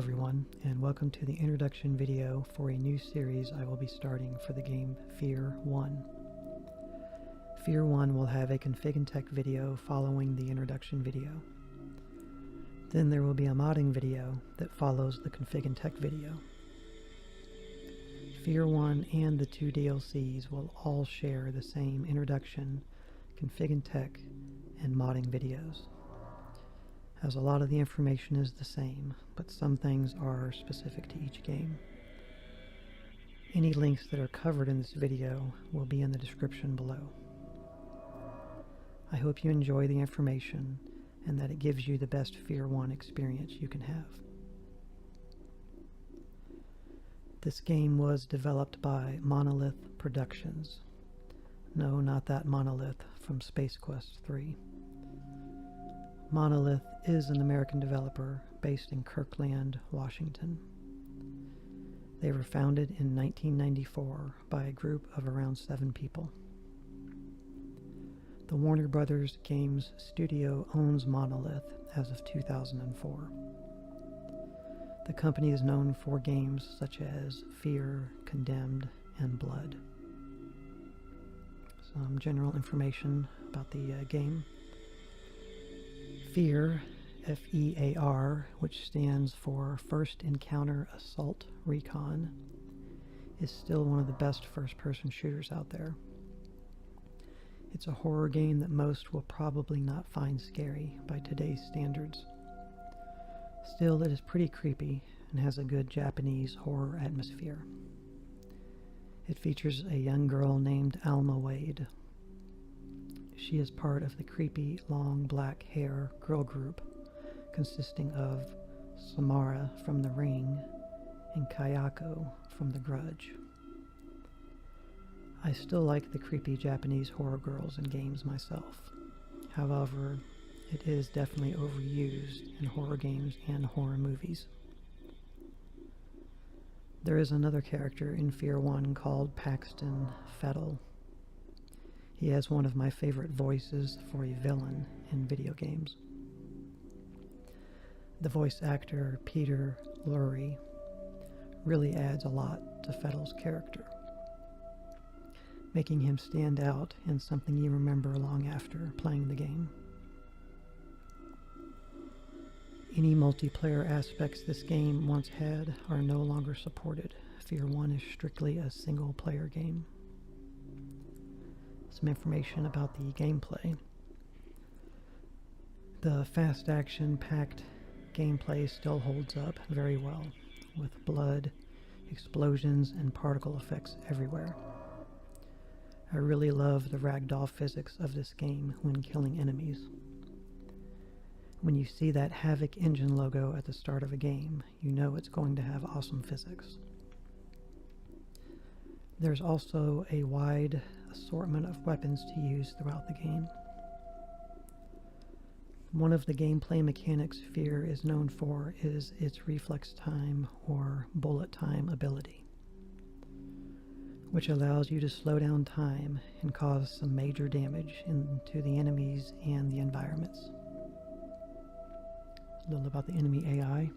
everyone, and welcome to the introduction video for a new series I will be starting for the game F.E.A.R. 1. F.E.A.R. 1 will have a config and tech video following the introduction video. Then there will be a modding video that follows the config and tech video. F.E.A.R. 1 and the two DLCs will all share the same introduction, config and tech, and modding videos, as a lot of the information is the same, but some things are specific to each game. Any links that are covered in this video will be in the description below. I hope you enjoy the information and that it gives you the best F.E.A.R. 1 experience you can have. This game was developed by Monolith Productions. No, not that Monolith from Space Quest 3. Monolith is an American developer based in Kirkland, Washington. They were founded in 1994 by a group of around 7 people. The Warner Brothers Games studio owns Monolith as of 2004. The company is known for games such as F.E.A.R., Condemned, and Blood. Some general information about the game. F.E.A.R., F.E.A.R., which stands for First Encounter Assault Recon, is still one of the best first-person shooters out there. It's a horror game that most will probably not find scary by today's standards. Still, it is pretty creepy and has a good Japanese horror atmosphere. It features a young girl named Alma Wade. She is part of the creepy, long black hair girl group consisting of Samara from The Ring and Kayako from The Grudge. I still like the creepy Japanese horror girls in games myself. However, it is definitely overused in horror games and horror movies. There is another character in F.E.A.R. 1 called Paxton Fettel. He has one of my favorite voices for a villain in video games. The voice actor, Peter Lorre, really adds a lot to Fettel's character, making him stand out and something you remember long after playing the game. Any multiplayer aspects this game once had are no longer supported. F.E.A.R. 1 is strictly a single-player game. Some information about the gameplay. The fast action-packed gameplay still holds up very well, with blood, explosions, and particle effects everywhere. I really love the ragdoll physics of this game when killing enemies. When you see that Havoc engine logo at the start of a game, you know it's going to have awesome physics. There's also a wide assortment of weapons to use throughout the game. One of the gameplay mechanics F.E.A.R. is known for is its reflex time or bullet time ability, which allows you to slow down time and cause some major damage into the enemies and the environments. A little about the enemy AI.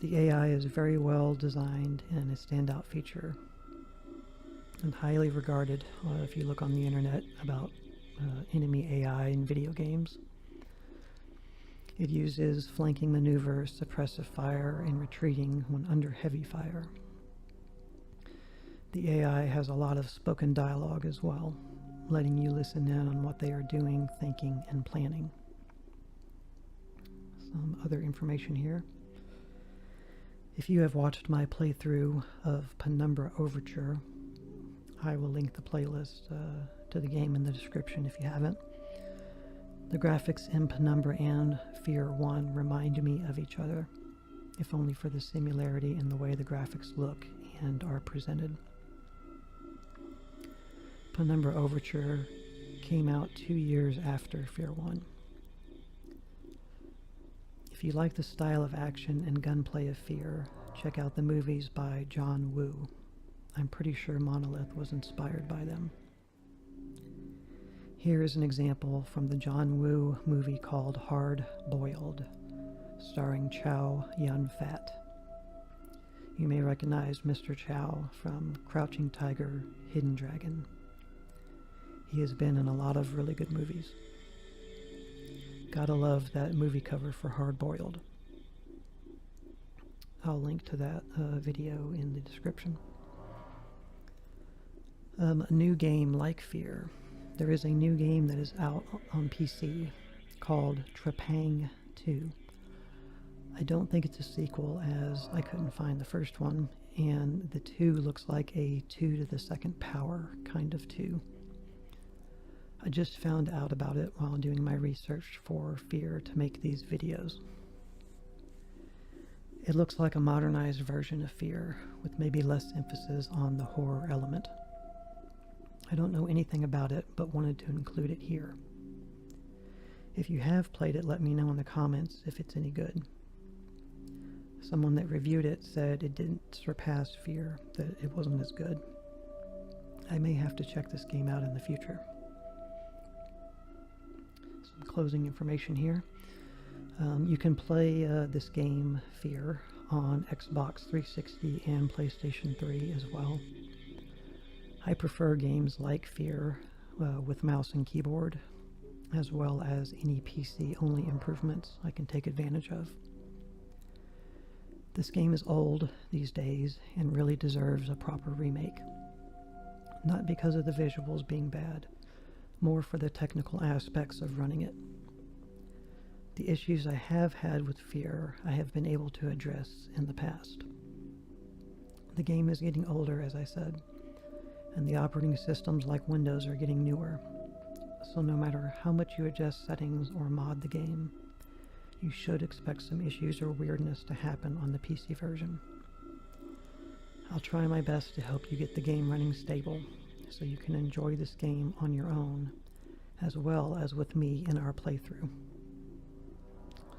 The AI is very well designed and a standout feature, and highly regarded if you look on the internet about enemy AI in video games. It uses flanking maneuvers, suppressive fire, and retreating when under heavy fire. The AI has a lot of spoken dialogue as well, letting you listen in on what they are doing, thinking, and planning. Some other information here. If you have watched my playthrough of Penumbra Overture, I will link the playlist to the game in the description if you haven't. The graphics in Penumbra and F.E.A.R. 1 remind me of each other, if only for the similarity in the way the graphics look and are presented. Penumbra Overture came out 2 years after F.E.A.R. 1. If you like the style of action and gunplay of F.E.A.R., check out the movies by John Woo. I'm pretty sure Monolith was inspired by them. Here is an example from the John Woo movie called Hard Boiled, starring Chow Yun-fat. You may recognize Mr. Chow from Crouching Tiger, Hidden Dragon. He has been in a lot of really good movies. Gotta love that movie cover for Hard Boiled. I'll link to that video in the description. A new game like F.E.A.R. There is a new game that is out on PC called Trepang 2. I don't think it's a sequel, as I couldn't find the first one, and the 2 looks like a 2 to the second power kind of 2. I just found out about it while doing my research for F.E.A.R to make these videos. It looks like a modernized version of F.E.A.R with maybe less emphasis on the horror element. I don't know anything about it, but wanted to include it here. If you have played it, let me know in the comments if it's any good. Someone that reviewed it said it didn't surpass F.E.A.R, that it wasn't as good. I may have to check this game out in the future. Some closing information here. You can play this game, F.E.A.R, on Xbox 360 and PlayStation 3 as well. I prefer games like F.E.A.R with mouse and keyboard, as well as any PC-only improvements I can take advantage of. This game is old these days and really deserves a proper remake. Not because of the visuals being bad, more for the technical aspects of running it. The issues I have had with F.E.A.R I have been able to address in the past. The game is getting older, as I said, and the operating systems like Windows are getting newer, so no matter how much you adjust settings or mod the game, you should expect some issues or weirdness to happen on the PC version. I'll try my best to help you get the game running stable, so you can enjoy this game on your own, as well as with me in our playthrough.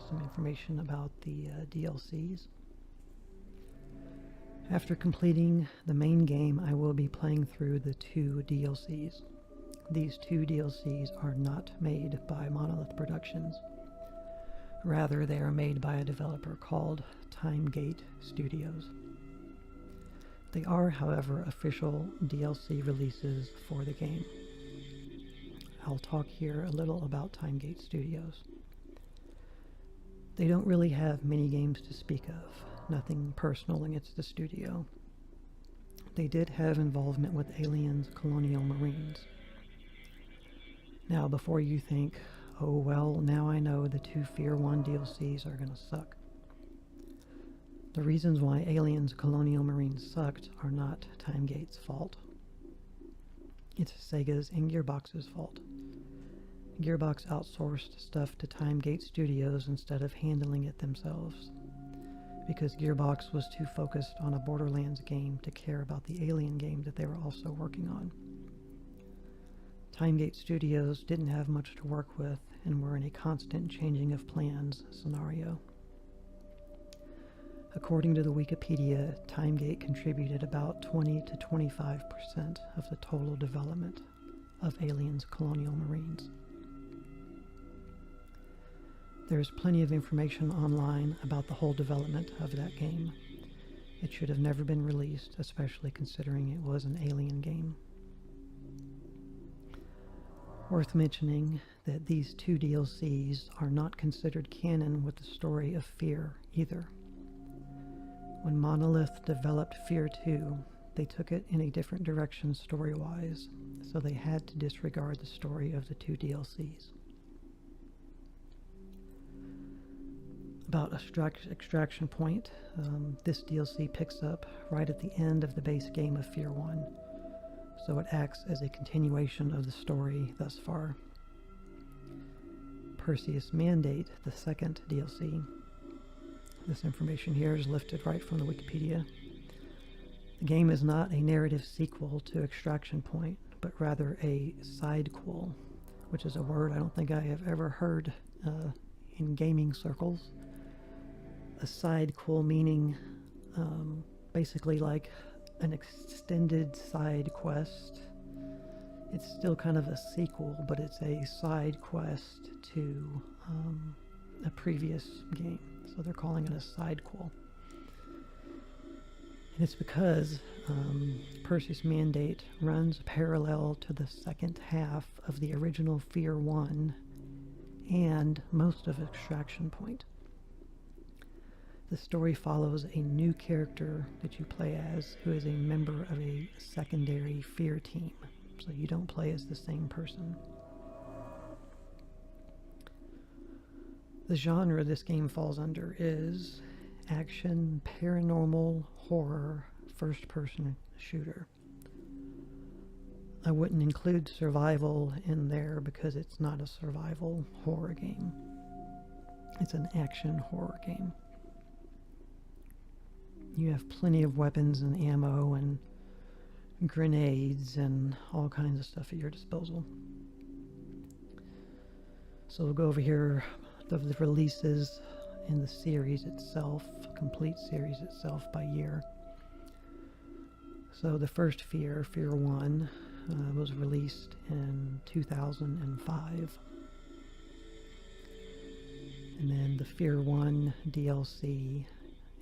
Some information about the DLCs. After completing the main game, I will be playing through the 2 DLCs. These 2 DLCs are not made by Monolith Productions. Rather, they are made by a developer called Timegate Studios. They are, however, official DLC releases for the game. I'll talk here a little about Timegate Studios. They don't really have many games to speak of, nothing personal against the studio. They did have involvement with Aliens Colonial Marines. Now, before you think, oh well, now I know the 2 F.E.A.R 1 DLCs are gonna suck. The reasons why Aliens Colonial Marines sucked are not Timegate's fault. It's Sega's and Gearbox's fault. Gearbox outsourced stuff to Timegate Studios instead of handling it themselves, because Gearbox was too focused on a Borderlands game to care about the Alien game that they were also working on. Timegate Studios didn't have much to work with and were in a constant changing of plans scenario. According to the Wikipedia, Timegate contributed about 20 to 25% of the total development of Aliens Colonial Marines. There's plenty of information online about the whole development of that game. It should have never been released, especially considering it was an Alien game. Worth mentioning that these 2 DLCs are not considered canon with the story of F.E.A.R either. When Monolith developed F.E.A.R 2, they took it in a different direction story-wise, so they had to disregard the story of the 2 DLCs. About Extraction Point, this DLC picks up right at the end of the base game of F.E.A.R 1, so it acts as a continuation of the story thus far. Perseus Mandate, the 2nd DLC. This information here is lifted right from the Wikipedia. The game is not a narrative sequel to Extraction Point, but rather a sidequel, which is a word I don't think I have ever heard in gaming circles. A sidequel meaning basically like an extended side quest. It's still kind of a sequel, but it's a side quest to a previous game, so they're calling it a sidequel. And it's because Perseus Mandate runs parallel to the second half of the original F.E.A.R 1 and most of Extraction Point. The story follows a new character that you play as who is a member of a secondary F.E.A.R team, so you don't play as the same person. The genre this game falls under is action, paranormal, horror, first-person shooter. I wouldn't include survival in there because it's not a survival horror game. It's an action horror game. You have plenty of weapons and ammo and grenades and all kinds of stuff at your disposal. So we'll go over here the releases in the series itself, complete series itself by year. So the first F.E.A.R, F.E.A.R 1, was released in 2005. And then the F.E.A.R 1 DLC,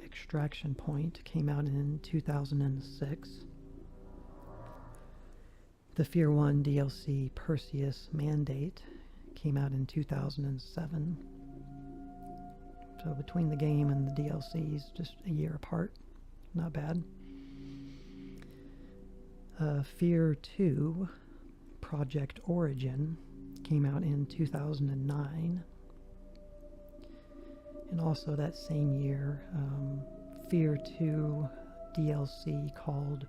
Extraction Point, came out in 2006. The F.E.A.R 1 DLC, Perseus Mandate, came out in 2007. So between the game and the DLCs, just a year apart. Not bad. F.E.A.R 2, Project Origin, came out in 2009. And also that same year, F.E.A.R 2 DLC called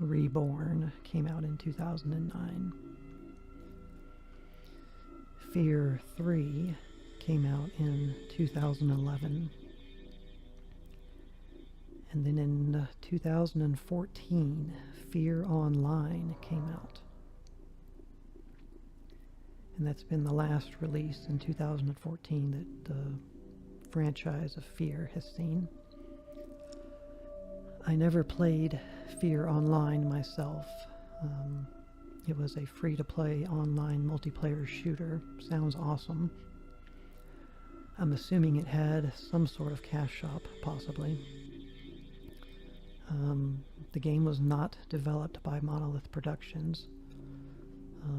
Reborn came out in 2009. F.E.A.R 3 came out in 2011. And then in 2014, F.E.A.R Online came out. And that's been the last release in 2014 that the franchise of F.E.A.R has seen. I never played F.E.A.R Online myself. It was a free-to-play online multiplayer shooter. Sounds awesome. I'm assuming it had some sort of cash shop, possibly. The game was not developed by Monolith Productions.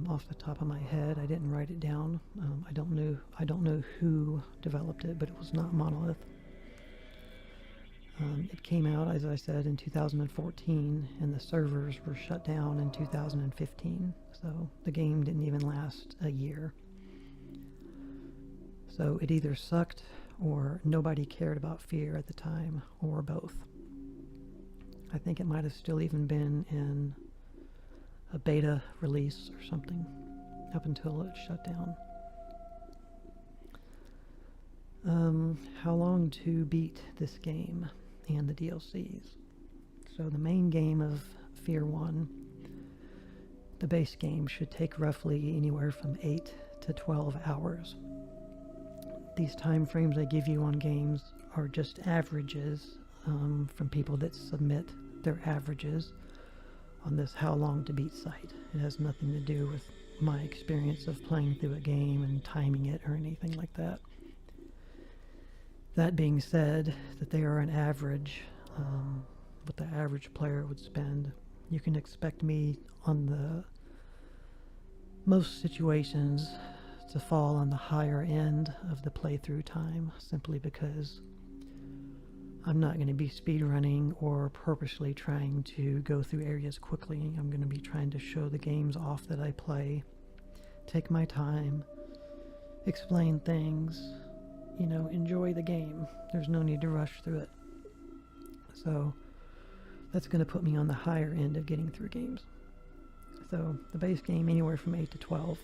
Off the top of my head, I didn't write it down. I don't know who developed it, but it was not Monolith. It came out, as I said, in 2014, and the servers were shut down in 2015. So the game didn't even last a year. So it either sucked, or nobody cared about F.E.A.R at the time, or both. I think it might have still even been in a beta release or something up until it shut down. How long to beat this game and the DLCs? So the main game of F.E.A.R 1, the base game, should take roughly anywhere from 8 to 12 hours. These time frames I give you on games are just averages from people that submit their averages on this how long to beat site. It has nothing to do with my experience of playing through a game and timing it or anything like that. That being said, that they are an average, what the average player would spend, you can expect me on the most situations to fall on the higher end of the playthrough time, simply because I'm not going to be speedrunning or purposely trying to go through areas quickly. I'm going to be trying to show the games off that I play, take my time, explain things, you know, enjoy the game. There's no need to rush through it. So that's going to put me on the higher end of getting through games. So the base game, anywhere from 8 to 12.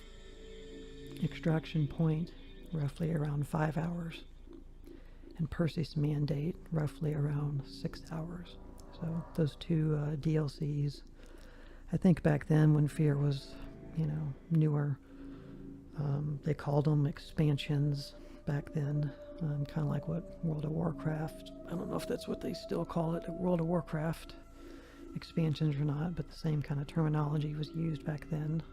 Extraction Point, roughly around 5 hours. And Perseus Mandate, roughly around 6 hours. So those two DLCs, I think back then when F.E.A.R was, you know, newer, they called them expansions back then, kind of like what World of Warcraft, I don't know if that's what they still call it, World of Warcraft expansions or not, but the same kind of terminology was used back then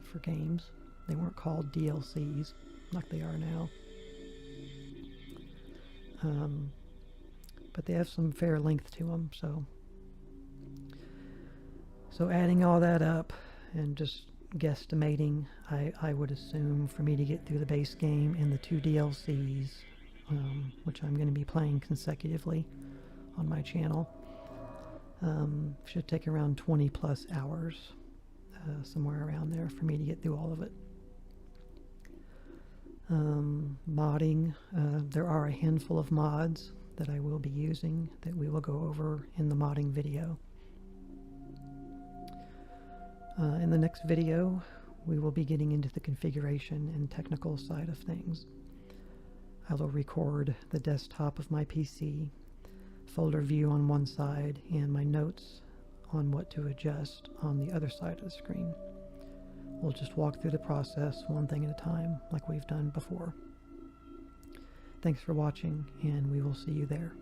for games. They weren't called DLCs like they are now. but they have some fair length to them. So adding all that up and just guesstimating, I would assume for me to get through the base game and the 2 DLCs, which I'm going to be playing consecutively on my channel, should take around 20 plus hours, somewhere around there, for me to get through all of it. Modding, there are a handful of mods that I will be using that we will go over in the modding video. In the next video, we will be getting into the configuration and technical side of things. I will record the desktop of my PC, folder view on one side, and my notes on what to adjust on the other side of the screen. We'll just walk through the process one thing at a time, like we've done before. Thanks for watching, and we will see you there.